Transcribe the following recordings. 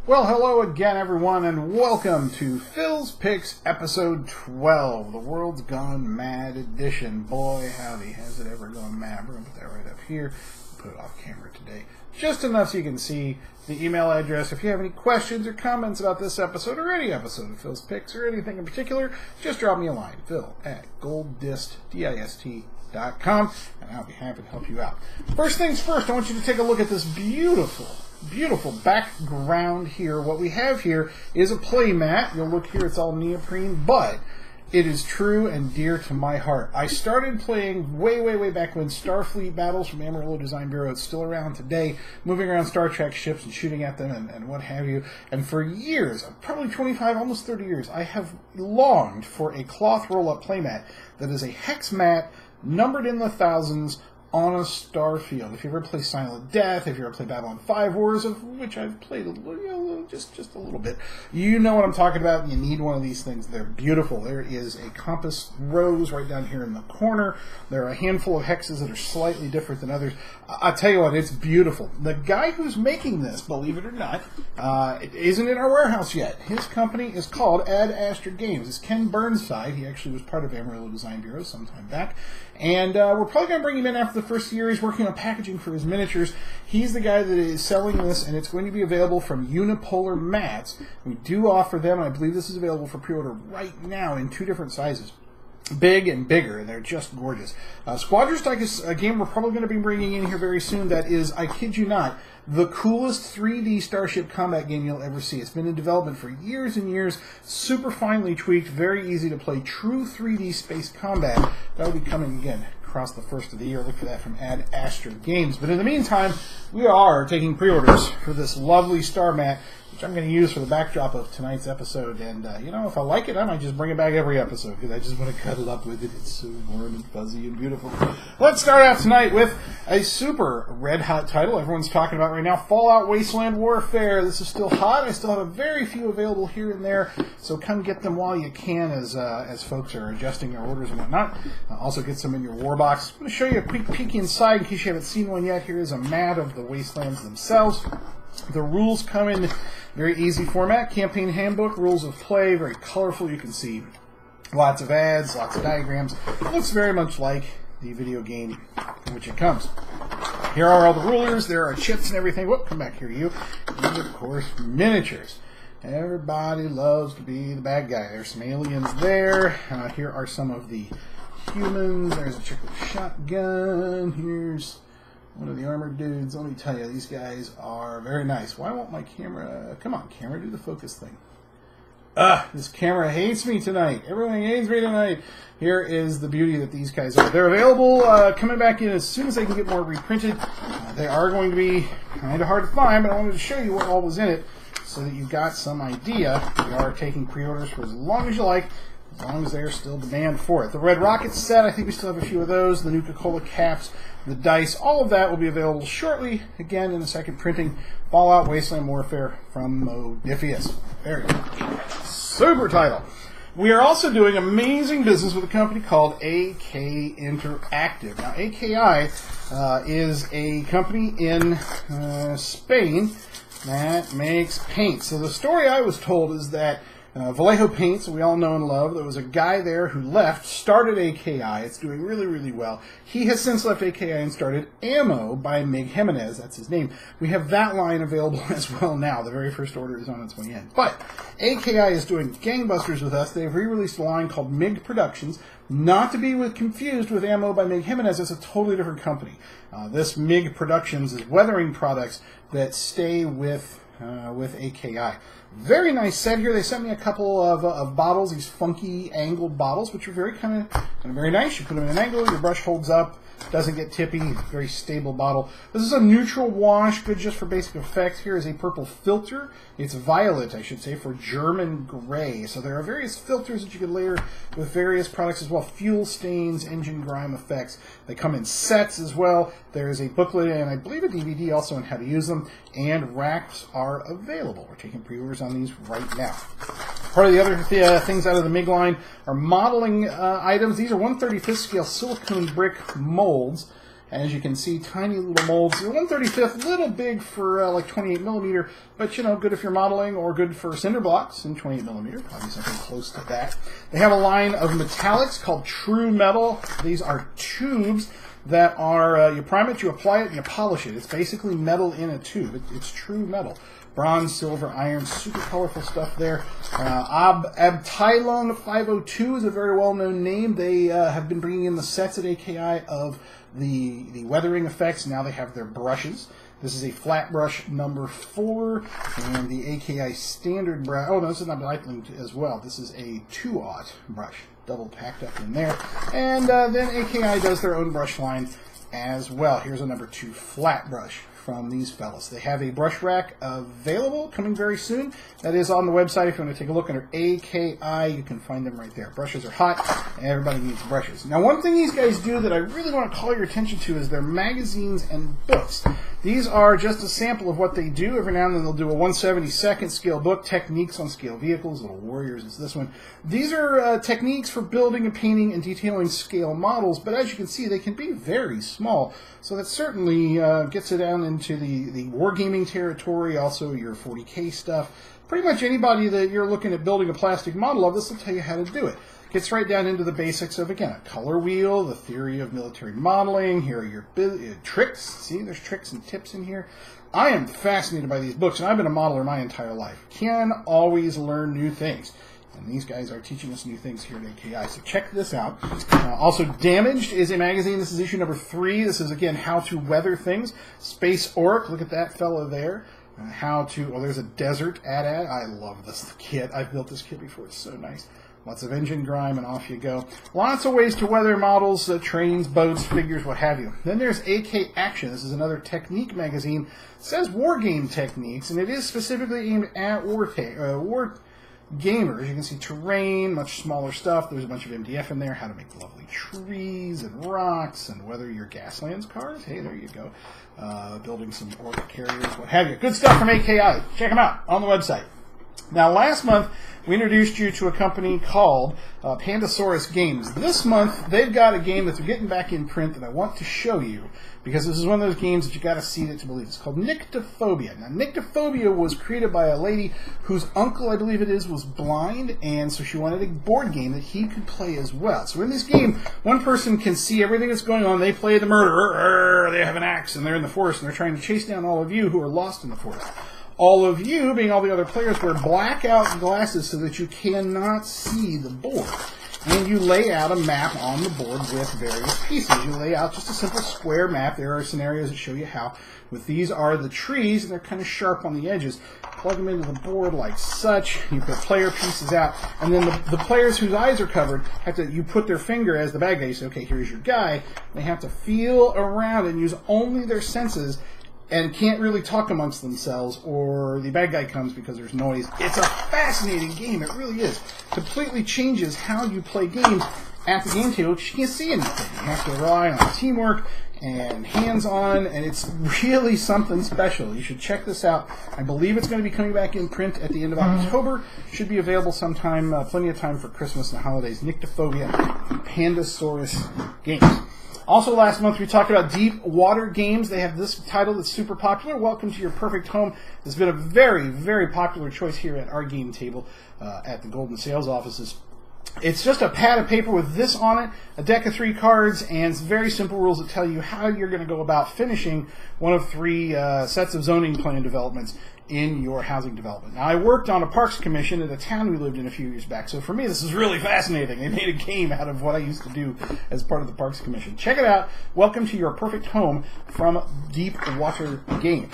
Well, hello again, everyone, and welcome to Phil's Picks Episode 12, the World's Gone Mad edition. Boy, howdy, has it ever gone mad. We're going to put that right up here. Put it off camera today. Just enough so you can see the email address. If you have any questions or comments about this episode or any episode of Phil's Picks or anything in particular, just drop me a line, phil@golddist.com, and I'll be happy to help you out. First things first, I want you to take a look at this beautiful background here. What we have here is a play mat. You'll look here, it's all neoprene, but it is true and dear to my heart. I started playing way back when Starfleet Battles from Amarillo Design Bureau. It's still around today, moving around Star Trek ships and shooting at them and what have you. And for years, probably 25, almost 30 years, I have longed for a cloth roll-up playmat that is a hex mat, numbered in the thousands, on a star field. If you ever play Silent Death, if you ever play Babylon 5 Wars, of which I've played a little, just a little bit, you know what I'm talking about. You need one of these things. They're beautiful. There is a compass rose right down here in the corner. There are a handful of hexes that are slightly different than others. I'll tell you what, it's beautiful. The guy who's making this, believe it or not, it isn't in our warehouse yet. His company is called Ad Astra Games. It's Ken Burnside. He actually was part of Amarillo Design Bureau sometime back. And we're probably going to bring him in after the first year. He's working on packaging for his miniatures. He's the guy that is selling this, and it's going to be available from Unipolar Mats. We do offer them, and I believe this is available for pre-order right now in 2 different sizes. Big and bigger, and they're just gorgeous. Squadron Strike is a game we're probably going to be bringing in here very soon that is, I kid you not, the coolest 3D Starship combat game you'll ever see. It's been in development for years and years, super finely tweaked, very easy to play, true 3D space combat. That will be coming again across the first of the year. Look for that from Ad Astra Games. But in the meantime, we are taking pre-orders for this lovely star mat, which I'm going to use for the backdrop of tonight's episode. And, if I like it, I might just bring it back every episode, because I just want to cuddle up with it. It's so warm and fuzzy and beautiful. Let's start out tonight with a super red-hot title everyone's talking about right now, Fallout Wasteland Warfare. This is still hot. I still have a very few available here and there, so come get them while you can as folks are adjusting their orders and whatnot. Also get some in your war box. I'm going to show you a quick peek inside in case you haven't seen one yet. Here is a mat of the Wastelands themselves. The rules come in very easy format. Campaign handbook, rules of play, very colorful. You can see lots of ads, lots of diagrams. It looks very much like the video game in which it comes. Here are all the rulers. There are chips and everything. Whoop, come back here, you. And, of course, miniatures. Everybody loves to be the bad guy. There's some aliens there. Here are some of the humans. There's a chick with a shotgun. Here's one of the armored dudes. Let me tell you, these guys are very nice. Why won't my camera... Come on, camera, do the focus thing. This camera hates me tonight. Everyone hates me tonight. Here is the beauty that these guys are. They're available, coming back in as soon as they can get more reprinted. They are going to be kind of hard to find, but I wanted to show you what all was in it so that you got some idea. We are taking pre-orders for as long as you like, as long as there's still demand for it. The Red Rocket set, I think we still have a few of those. The Nuka-Cola caps, the dice, all of that will be available shortly, again in a second printing. Fallout Wasteland Warfare from Modiphius. Very good. Super title. We are also doing amazing business with a company called AK Interactive. Now, AKI is a company in Spain that makes paint. So the story I was told is that Vallejo Paints, we all know and love, there was a guy there who left, started AKI. It's doing really well. He has since left AKI and started Ammo by Mig Jimenez. That's his name. We have that line available as well now. The very first order is on its way in. But AKI is doing gangbusters with us. They've re-released a line called MiG Productions, not to be confused with Ammo by Mig Jimenez. It's a totally different company. This MiG Productions is weathering products that stay with AKI. Very nice set here. They sent me a couple of bottles, these funky angled bottles, which are very kind of very nice. You put them in an angle, your brush holds up, doesn't get tippy, very stable bottle. This is a neutral wash, good just for basic effects. Here is a purple filter. It's violet, I should say, for German gray. So there are various filters that you could layer with various products as well. Fuel stains, engine grime effects. They come in sets as well. There is a booklet and I believe a DVD also on how to use them. And racks are available. We're taking pre-orders on these right now. Part of the other things out of the MiG line are modeling items. These are 1/35 scale silicone brick molds. As you can see, tiny little molds. The 135th, a little big for like 28 millimeter, but you know, good if you're modeling, or good for cinder blocks in 28 millimeter. Probably something close to that. They have a line of metallics called True Metal. These are tubes that are, you prime it, you apply it, and you polish it. It's basically metal in a tube. It's true metal. Bronze, silver, iron, super colorful stuff there. Abteilung 502 is a very well-known name. They have been bringing in the sets at AKI of the weathering effects. Now they have their brushes. This is a flat brush number 4, and the AKI standard brush. Oh, no, this is not Breitling as well. This is a 2-aught brush, double packed up in there. And then AKI does their own brush line as well. Here's a number 2 flat brush from these fellas. They have a brush rack available, coming very soon. That is on the website. If you want to take a look under AKI, you can find them right there. Brushes are hot, and everybody needs brushes. Now, one thing these guys do that I really want to call your attention to is their magazines and books. These are just a sample of what they do. Every now and then they'll do a 1/72 scale book, Techniques on Scale Vehicles. Little Warriors is this one. These are techniques for building and painting and detailing scale models, but as you can see, they can be very small. So that certainly gets it down into the wargaming territory, also your 40K stuff. Pretty much anybody that you're looking at building a plastic model of, this will tell you how to do it. Gets right down into the basics of, again, a color wheel, the theory of military modeling. Here are your tricks. See, there's tricks and tips in here. I am fascinated by these books, and I've been a modeler my entire life. Can always learn new things. And these guys are teaching us new things here at AKI, so check this out. Also, Damaged is a magazine. This is issue number 3. This is, again, how to weather things. Space Orc, look at that fellow there. How to, well, there's a desert AT-AT. I love this kit. I've built this kit before. It's so nice. Lots of engine grime, and off you go. Lots of ways to weather models, trains, boats, figures, what have you. Then there's AK Action. This is another technique magazine. It says war game techniques, and it is specifically aimed at war gamers. You can see terrain, much smaller stuff. There's a bunch of MDF in there, how to make lovely trees and rocks, and weather your Gaslands cars. Hey, there you go. Building some orc carriers, what have you. Good stuff from AKI. Check them out on the website. Now, last month, we introduced you to a company called Pandasaurus Games. This month, they've got a game that they're getting back in print that I want to show you, because this is one of those games that you got to see it to believe. It's called Nyctophobia. Now, Nyctophobia was created by a lady whose uncle, I believe it is, was blind, and so she wanted a board game that he could play as well. So in this game, one person can see everything that's going on. They play the murderer. They have an axe, and they're in the forest, and they're trying to chase down all of you who are lost in the forest. All of you, being all the other players, wear blackout glasses so that you cannot see the board. And you lay out a map on the board with various pieces. You lay out just a simple square map. There are scenarios that show you how. With these are the trees, and they're kind of sharp on the edges. Plug them into the board like such. You put player pieces out, and then the players whose eyes are covered have to. You put their finger as the bad guy. You say, okay, here's your guy. They have to feel around and use only their senses, and can't really talk amongst themselves, or the bad guy comes because there's noise. It's a fascinating game. It really is. Completely changes how you play games at the game table, because you can't see anything. You have to rely on teamwork and hands-on, and it's really something special. You should check this out. I believe it's going to be coming back in print at the end of October. Should be available sometime, plenty of time for Christmas and the holidays. Nyctophobia, Pandasaurus Games. Also, last month we talked about Deep Water Games. They have this title that's super popular, Welcome to Your Perfect Home. It's been a very, very popular choice here at our game table at the Golden Sales offices. It's just a pad of paper with this on it, a deck of 3 cards, and very simple rules that tell you how you're going to go about finishing one of 3 sets of zoning plan developments in your housing development. Now, I worked on a parks commission at a town we lived in a few years back, so for me this is really fascinating. They made a game out of what I used to do as part of the parks commission. Check it out. Welcome to Your Perfect Home from Deep Water Games.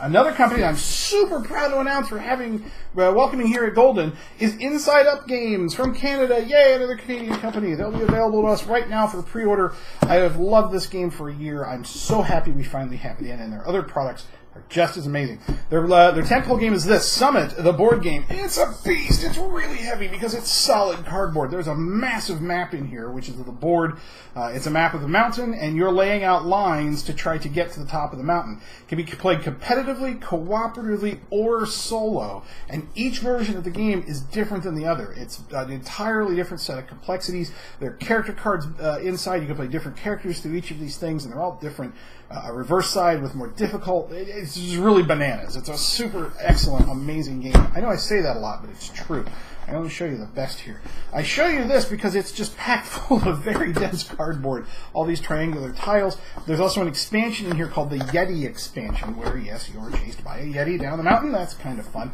Another company that I'm super proud to announce for having welcoming here at Golden is Inside Up Games from Canada. Yay, another Canadian company. They'll be available to us right now for pre-order. I have loved this game for a year. I'm so happy we finally have it in, and there are other products are just as amazing. Their tentpole game is this, Summit, the board game. It's a beast. It's really heavy because it's solid cardboard. There's a massive map in here, which is the board. It's a map of the mountain, and you're laying out lines to try to get to the top of the mountain. It can be played competitively, cooperatively, or solo. And each version of the game is different than the other. It's an entirely different set of complexities. There are character cards inside. You can play different characters through each of these things, and they're all different. A reverse side with more difficult. It's just really bananas. It's a super excellent, amazing game. I know I say that a lot, but it's true. I only show you the best here. I show you this because it's just packed full of very dense cardboard. All these triangular tiles. There's also an expansion in here called the Yeti expansion, where, yes, you're chased by a Yeti down the mountain. That's kind of fun.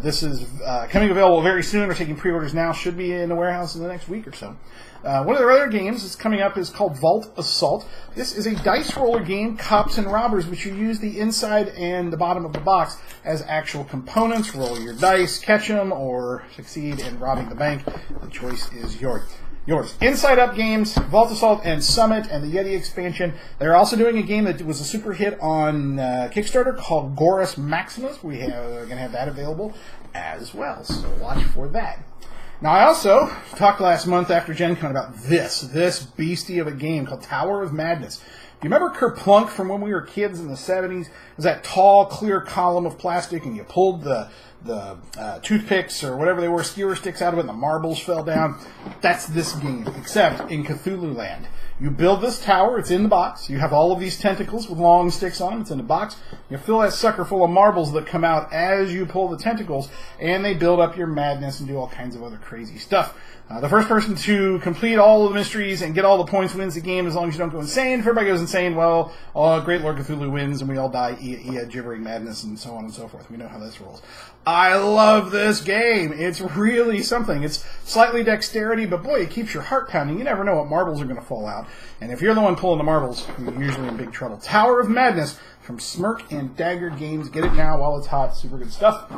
This is coming available very soon. We're taking pre-orders now. Should be in the warehouse in the next week or so. One of their other games that's coming up is called Vault Assault. This is a dice roller game, Cops and Robbers, which you use the inside and the bottom of the box as actual components. Roll your dice, catch them, or succeed in robbing the bank. The choice is yours. Inside Up Games, Vault Assault, and Summit, and the Yeti expansion. They're also doing a game that was a super hit on Kickstarter called Gorus Maximus. We're going to have that available as well, so watch for that. Now, I also talked last month after Gen Con about this beastie of a game called Tower of Madness. Do you remember Kerplunk from when we were kids in the 70s? It was that tall, clear column of plastic, and you pulled the toothpicks or whatever they were, skewer sticks out of it, and the marbles fell down. That's this game, except in Cthulhu Land. You build this tower, it's in the box. You have all of these tentacles with long sticks on them, it's in the box. You fill that sucker full of marbles that come out as you pull the tentacles, and they build up your madness and do all kinds of other crazy stuff. The first person to complete all of the mysteries and get all the points wins the game, as long as you don't go insane. If everybody goes insane, well, Great Lord Cthulhu wins and we all die gibbering madness and so on and so forth. We know how this rolls. I love this game. It's really something. It's slightly dexterity, but boy, it keeps your heart pounding. You never know what marbles are going to fall out. And if you're the one pulling the marbles, you're usually in big trouble. Tower of Madness from Smirk and Dagger Games. Get it now while it's hot. Super good stuff.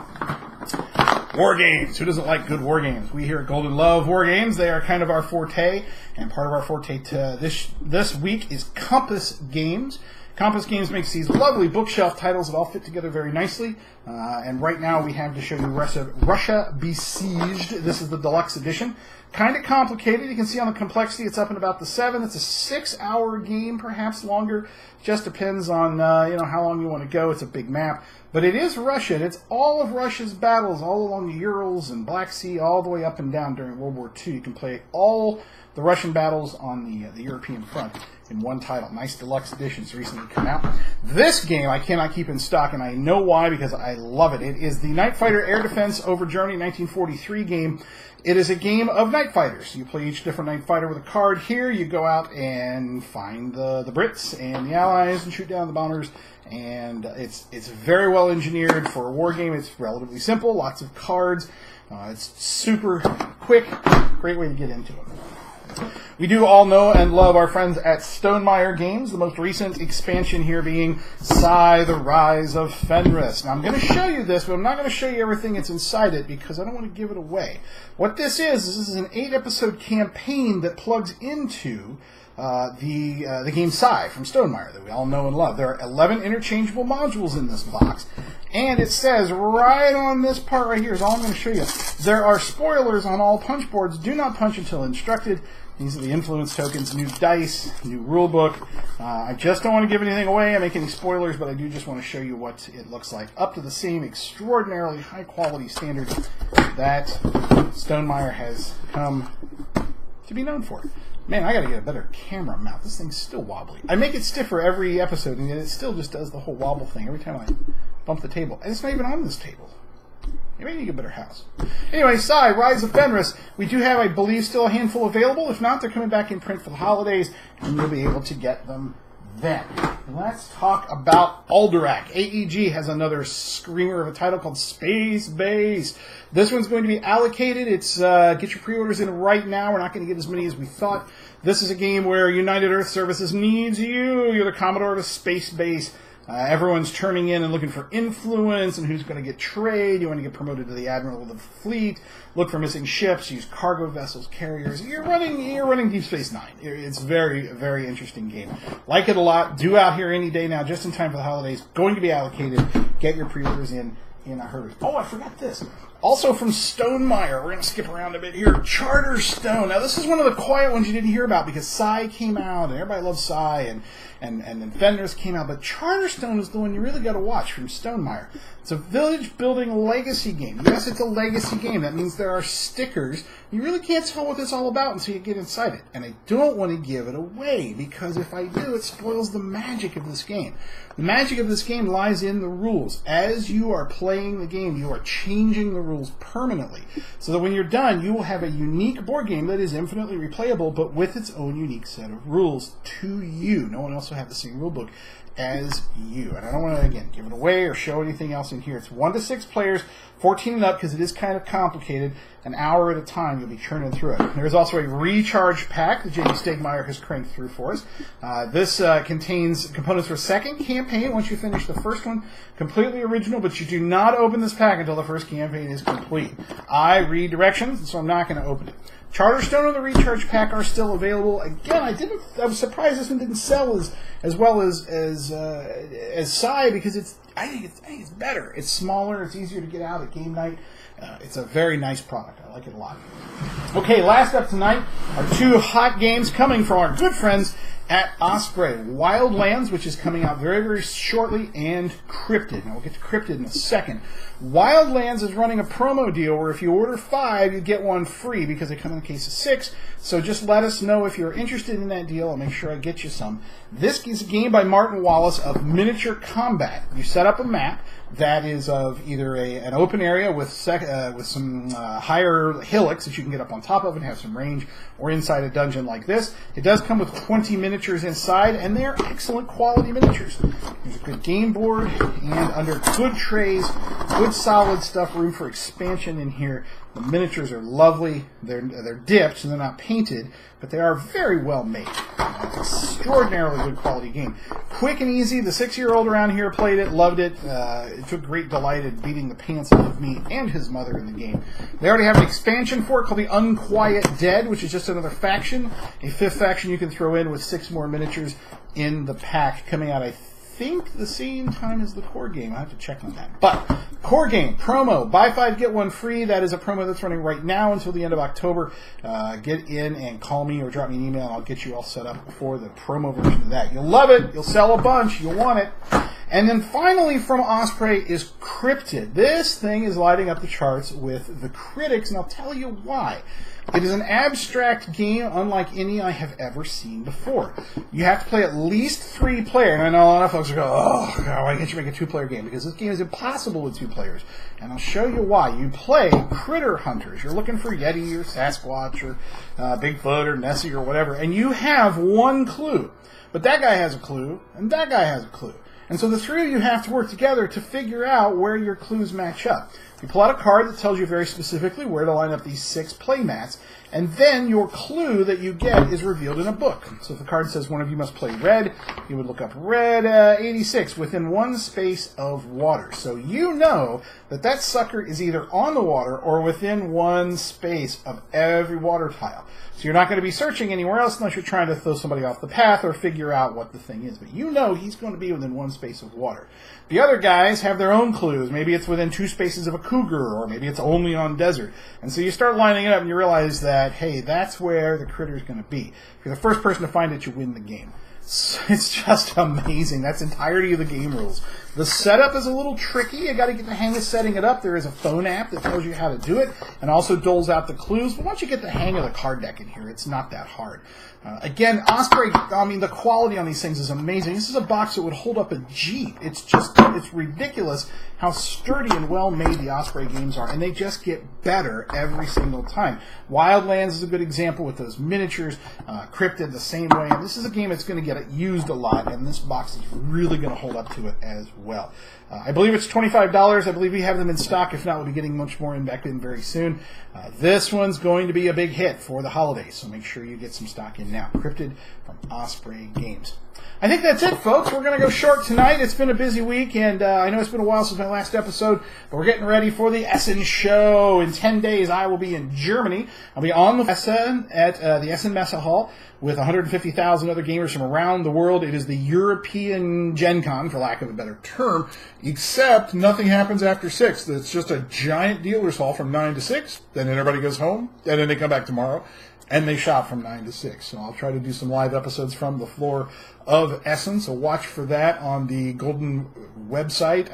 War games. Who doesn't like good war games? We here at Golden love war games. They are kind of our forte, and part of our forte this week is Compass Games. Compass Games makes these lovely bookshelf titles that all fit together very nicely. And right now we have to show you Russia Besieged. This is the deluxe edition. Kind of complicated. You can see on the complexity it's up in about the 7. It's a 6-hour game, perhaps longer. Just depends on how long you want to go. It's a big map. But it is Russian. It's all of Russia's battles all along the Urals and Black Sea, all the way up and down during World War II. You can play all the Russian battles on the European front in one title. Nice deluxe editions recently come out. This game I cannot keep in stock, and I know why, because I love it. It is the Night Fighter Air Defense over Germany 1943 game. It is a game of Night Fighters. You play each different Night Fighter with a card. Here you go out and find the Brits and the Allies and shoot down the bombers. And it's very well engineered for a war game. It's relatively simple, lots of cards. It's super quick, great way to get into it. We do all know and love our friends at Stonemaier Games, the most recent expansion here being Sai, the Rise of Fenris. Now, I'm going to show you this, but I'm not going to show you everything that's inside it because I don't want to give it away. What this is an 8-episode campaign that plugs into the game Sai from Stonemaier that we all know and love. There are 11 interchangeable modules in this box. And it says right on this part right here is all I'm going to show you. There are spoilers on all punch boards. Do not punch until instructed. These are the influence tokens, new dice, new rule book. I just don't want to give anything away. I make any spoilers, but I do just want to show you what it looks like. Up to the same extraordinarily high quality standard that Stonemaier has come to be known for. Man, I gotta get a better camera mount. This thing's still wobbly. I make it stiffer every episode, and yet it still just does the whole wobble thing every time I bump the table. And it's not even on this table. Maybe I need a better house. Anyway, Sai, Rise of Fenris. We do have, I believe, still a handful available. If not, they're coming back in print for the holidays, and you'll be able to get them then. Let's talk about Alderac. AEG has another screamer of a title called Space Base. This one's going to be allocated. It's get your pre-orders in right now. We're not going to get as many as we thought. This is a game where United Earth Services needs you. You're the Commodore of a space base. Everyone's turning in and looking for influence and who's going to get trade. You want to get promoted to the admiral of the fleet. Look for missing ships. Use cargo vessels, carriers. You're running Deep Space Nine. It's very, very interesting game. Like it a lot. Due out here any day now, just in time for the holidays. Going to be allocated. Get your pre-orders in a hurry. Oh, I forgot this. Also from Stonemaier, we're going to skip around a bit here. Charterstone. Now, this is one of the quiet ones you didn't hear about because Psy came out, and everybody loves Psy, and then Fenders came out. But Charterstone is the one you really got to watch from Stonemaier. It's a village-building legacy game. Yes, it's a legacy game. That means there are stickers. You really can't tell what it's all about until you get inside it. And I don't want to give it away, because if I do, it spoils the magic of this game. The magic of this game lies in the rules. As you are playing the game, you are changing the rules permanently. So that when you're done, you will have a unique board game that is infinitely replayable, but with its own unique set of rules to you. No one else will have the same rule book as you. And I don't want to, again, give it away or show anything else in here. It's 1 to 6 players, 14 and up, because it is kind of complicated. An hour at a time, you'll be churning through it. There's also a recharge pack that Jamie Stegmaier has cranked through for us. This contains components for a second campaign once you finish the first one. Completely original, but you do not open this pack until the first campaign is complete. I read directions, so I'm not going to open it. Charterstone and the Recharge Pack are still available. Again, I was surprised this one didn't sell as well as Psy, because I think it's better. It's smaller. It's easier to get out at game night. It's a very nice product. I like it a lot. Okay, last up tonight are 2 hot games coming from our good friends at Osprey. Wildlands, which is coming out very, very shortly, and Cryptid. Now, we'll get to Cryptid in a second. Wildlands is running a promo deal where if you order 5, you get 1 free, because they come in a case of 6. So just let us know if you're interested in that deal. I'll make sure I get you some. This is a game by Martin Wallace of miniature combat. You set up a map that is of either an open area with some higher hillocks that you can get up on top of and have some range, or inside a dungeon like this. It does come with 20 miniatures inside, and they are excellent quality miniatures. There's a good game board, and under good trays, good solid stuff, room for expansion in here. The miniatures are lovely. They're dipped, so they're not painted, but they are very well made. It's an extraordinarily good quality game. Quick and easy. The 6-year-old around here played it, loved it. It took great delight in beating the pants off of me and his mother in the game. They already have an expansion for it called the Unquiet Dead, which is just another faction. A 5th faction you can throw in with 6 more miniatures in the pack, coming out, I think, the same time as the core game. I have to check on that. But core game promo, buy 5 get 1 free. That is a promo that's running right now until the end of October. Get in and call me or drop me an email, and I'll get you all set up for the promo version of that. You'll love it. You'll sell a bunch. You'll want it. And then finally from Osprey is Cryptid. This thing is lighting up the charts with the critics, and I'll tell you why. It is an abstract game unlike any I have ever seen before. You have to play at least 3 players. And I know a lot of folks go, oh, God, why can't you make a 2-player game? Because this game is impossible with 2 players. And I'll show you why. You play critter hunters. You're looking for Yeti or Sasquatch or Bigfoot or Nessie or whatever. And you have 1 clue. But that guy has a clue, and that guy has a clue. And so the 3 of you have to work together to figure out where your clues match up. You pull out a card that tells you very specifically where to line up these 6 play mats, and then your clue that you get is revealed in a book. So if the card says one of you must play red, you would look up red 86 within 1 space of water. So you know that that sucker is either on the water or within 1 space of every water tile. So you're not going to be searching anywhere else unless you're trying to throw somebody off the path or figure out what the thing is. But you know he's going to be within 1 space of water. The other guys have their own clues. Maybe it's within 2 spaces of a cougar, or maybe it's only on desert. And so you start lining it up and you realize that, hey, that's where the critter's going to be. If you're the first person to find it, you win the game. It's just amazing. That's the entirety of the game rules. The setup is a little tricky. You got to get the hang of setting it up. There is a phone app that tells you how to do it and also doles out the clues. But once you get the hang of the card deck in here, it's not that hard. Again, Osprey, I mean, the quality on these things is amazing. This is a box that would hold up a Jeep. It's ridiculous how sturdy and well made the Osprey games are, and they just get better every single time. Wildlands is a good example with those miniatures. Cryptid the same way. And this is a game that's going to get used a lot, and this box is really going to hold up to it as well. I believe it's $25. I believe we have them in stock. If not, we'll be getting much more back in very soon. This one's going to be a big hit for the holidays, so make sure you get some stock in now. Cryptid from Osprey Games. I think that's it, folks. We're going to go short tonight. It's been a busy week, and I know it's been a while since my last episode, but we're getting ready for the Essen show. In 10 days, I will be in Germany. I'll be on the Essen at the Essen Messe Hall with 150,000 other gamers from around the world. It is the European Gen Con, for lack of a better term, except nothing happens after 6. It's just a giant dealer's hall from 9 to 6. Then everybody goes home, and then they come back tomorrow. And they shop from 9 to 6. So I'll try to do some live episodes from the floor of Essen. So watch for that on the Golden website,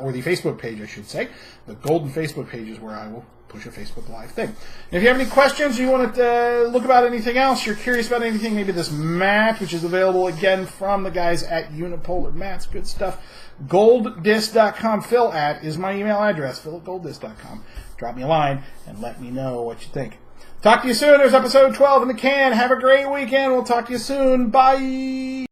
or the Facebook page, I should say. The Golden Facebook page is where I will push a Facebook Live thing. And if you have any questions, or you want to look about anything else, you're curious about anything, maybe this mat, which is available again from the guys at Unipolar Mats, good stuff. Golddisc.com. Phil at is my email address, phil@golddisc.com. Drop me a line and let me know what you think. Talk to you soon. There's episode 12 in the can. Have a great weekend. We'll talk to you soon. Bye.